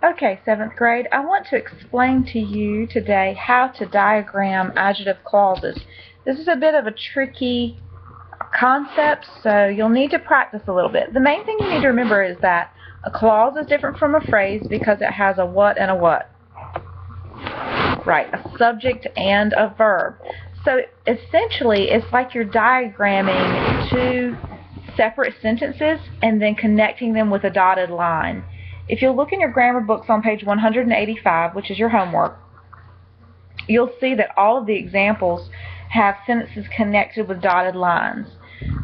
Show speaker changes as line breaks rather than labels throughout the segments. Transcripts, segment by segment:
Okay, 7th grade, I want to explain to you today how to diagram adjective clauses. This is a bit of a tricky concept, so you'll need to practice a little bit. The main thing you need to remember is that a clause is different from a phrase because it has a what and a what. Right, a subject and a verb. So essentially, it's like you're diagramming two separate sentences and then connecting them with a dotted line. If you'll look in your grammar books on page 185, which is your homework, you'll see that all of the examples have sentences connected with dotted lines.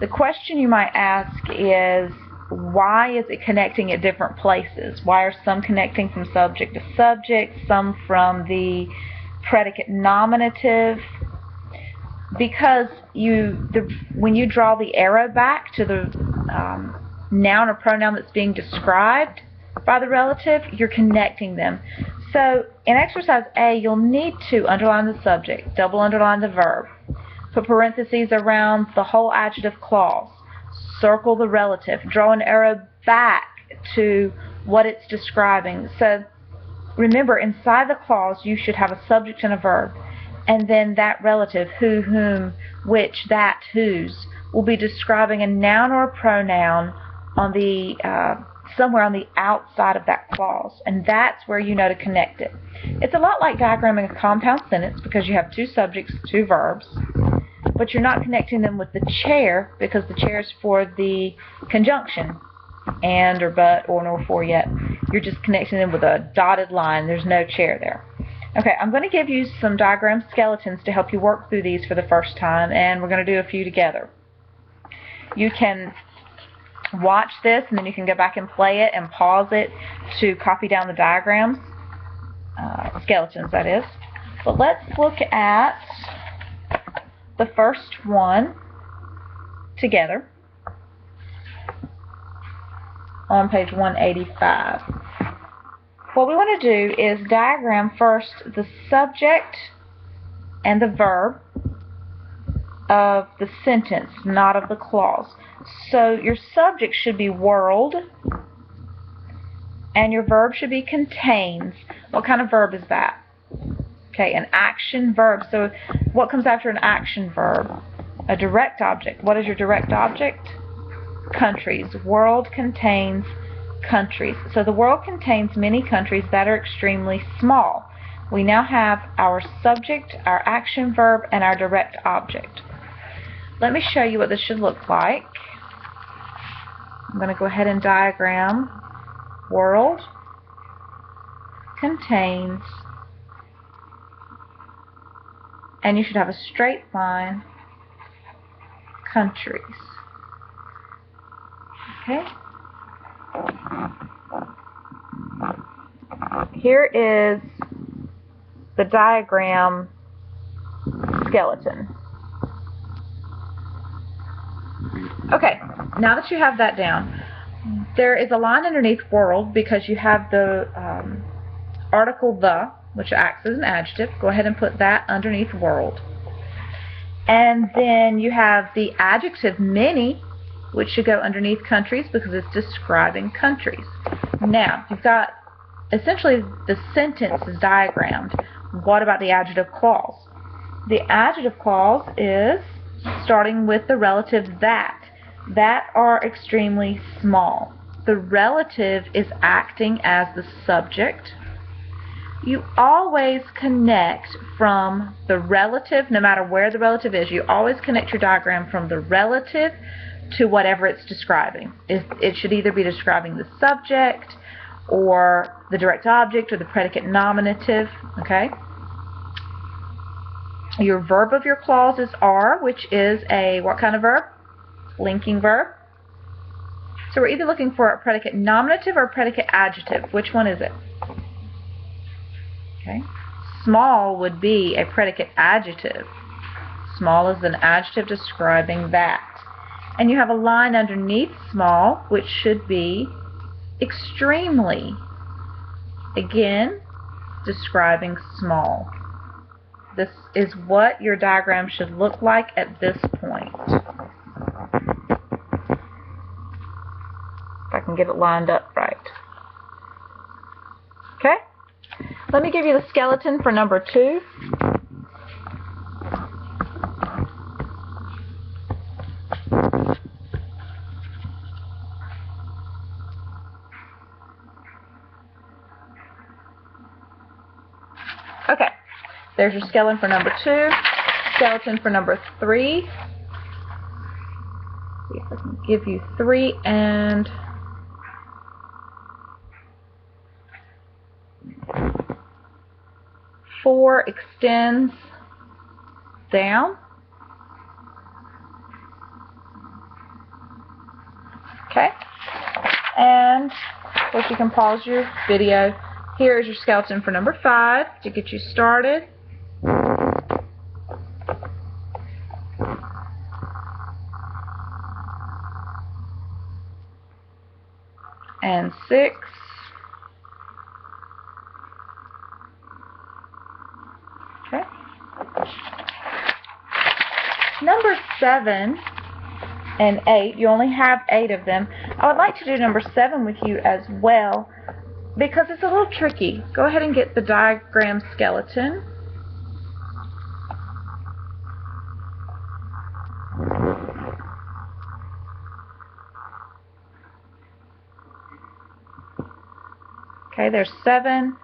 The question you might ask is, why is it connecting at different places? Why are some connecting from subject to subject, some from the predicate nominative? Because when you draw the arrow back to the noun or pronoun that's being described by the relative, you're connecting them. So in exercise A, you'll need to underline the subject, double underline the verb, put parentheses around the whole adjective clause, circle the relative, draw an arrow back to what it's describing. So remember, inside the clause you should have a subject and a verb, and then that relative, who, whom, which, that, whose, will be describing a noun or a pronoun on the somewhere on the outside of that clause, and that's where you know to connect it. It's a lot like diagramming a compound sentence because you have two subjects, two verbs, but you're not connecting them with the chair because the chair is for the conjunction, and or but or nor for yet. You're just connecting them with a dotted line. There's no chair there. Okay, I'm going to give you some diagram skeletons to help you work through these for the first time, and we're going to do a few together. You can watch this, and then you can go back and play it and pause it to copy down the diagrams, skeletons that is. But let's look at the first one together on page 185. What we want to do is diagram first the subject and the verb of the sentence, not of the clause. So your subject should be world, and your verb should be contains. What kind of verb is that? Okay, an action verb. So what comes after an action verb? A direct object. What is your direct object? Countries. World contains countries. So the world contains many countries that are extremely small. We now have our subject, our action verb, and our direct object. Let me show you what this should look like. I'm going to go ahead and diagram world contains, and you should have a straight line, countries. Okay? Here is the diagram skeleton. Okay, now that you have that down, there is a line underneath world because you have the article the, which acts as an adjective. Go ahead and put that underneath world. And then you have the adjective many, which should go underneath countries because it's describing countries. Now, you've got essentially the sentence is diagrammed. What about the adjective clause? The adjective clause is starting with the relative that are extremely small. The relative is acting as the subject. You always connect from the relative, no matter where the relative is, you always connect your diagram from the relative to whatever it's describing. It should either be describing the subject or the direct object or the predicate nominative, okay? Your verb of your clause is are, which is a what kind of verb? Linking verb. So we're either looking for a predicate nominative or a predicate adjective. Which one is it? Okay. Small would be a predicate adjective. Small is an adjective describing that. And you have a line underneath small, which should be extremely. Again, describing small. This is what your diagram should look like at this point. If I can get it lined up right. Let me give you the skeleton for number 2. Okay, there's your skeleton for number 2. Skeleton for number 3. See if I can give you 3 and 4 extends down. Okay, and of course you can pause your video. Here is your skeleton for number 5 to get you started. And 6. Okay. Number 7 and 8, you only have 8 of them. I would like to do number 7 with you as well because it's a little tricky. Go ahead and get the diagram skeleton. Okay, there's 7,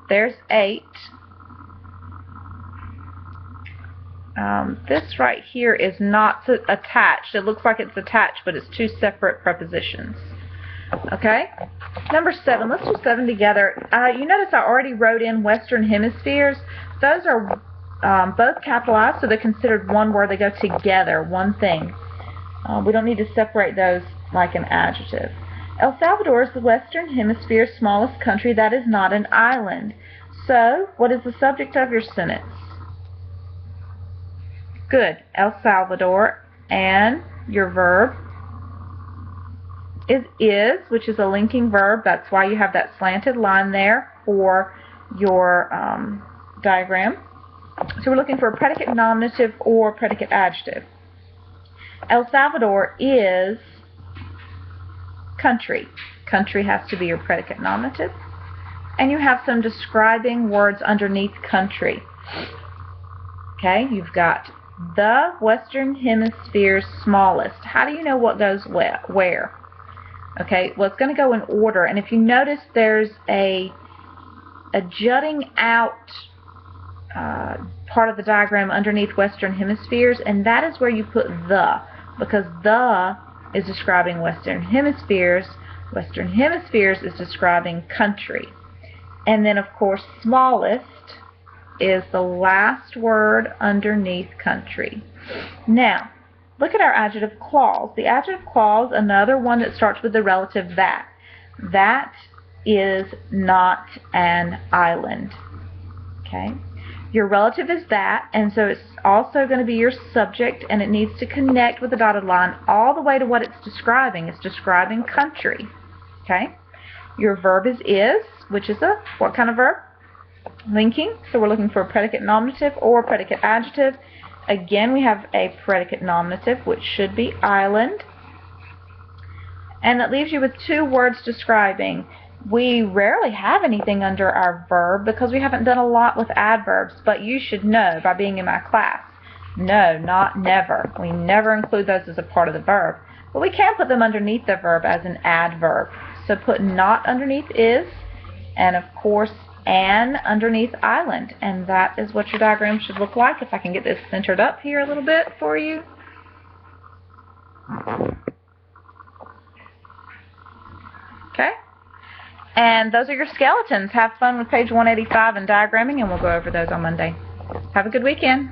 there's 8. This right here is not attached. It looks like it's attached, but it's 2 separate prepositions. Okay? Number 7. Let's do 7 together. You notice I already wrote in Western Hemispheres. Those are both capitalized, so they're considered one word. They go together, one thing. We don't need to separate those like an adjective. El Salvador is the Western Hemisphere's smallest country that is not an island. So, what is the subject of your sentence? Good. El Salvador. And your verb is, which is a linking verb. That's why you have that slanted line there for your diagram. So we're looking for a predicate nominative or predicate adjective. El Salvador is country. Country has to be your predicate nominative. And you have some describing words underneath country. Okay, you've got the Western Hemisphere's smallest. How do you know what goes where? Okay, well, it's going to go in order. And if you notice, there's a jutting out part of the diagram underneath Western Hemispheres, and that is where you put the, because the is describing Western Hemispheres. Western Hemispheres is describing country. And then, of course, smallest is the last word underneath country. Now, look at our adjective clause. The adjective clause, another one that starts with the relative that. That is not an island. Okay? Your relative is that, and so it's also going to be your subject, and it needs to connect with the dotted line all the way to what it's describing. It's describing country. Okay? Your verb is, which is a what kind of verb? Linking. So we're looking for a predicate nominative or predicate adjective. Again, we have a predicate nominative, which should be island. And that leaves you with 2 words describing. We rarely have anything under our verb because we haven't done a lot with adverbs, but you should know by being in my class. No, not never. We never include those as a part of the verb. But we can put them underneath the verb as an adverb. So put not underneath is, and of course an underneath island. And that is what your diagram should look like. If I can get this centered up here a little bit for you. Okay? And those are your skeletons. Have fun with page 185 and diagramming, and we'll go over those on Monday. Have a good weekend.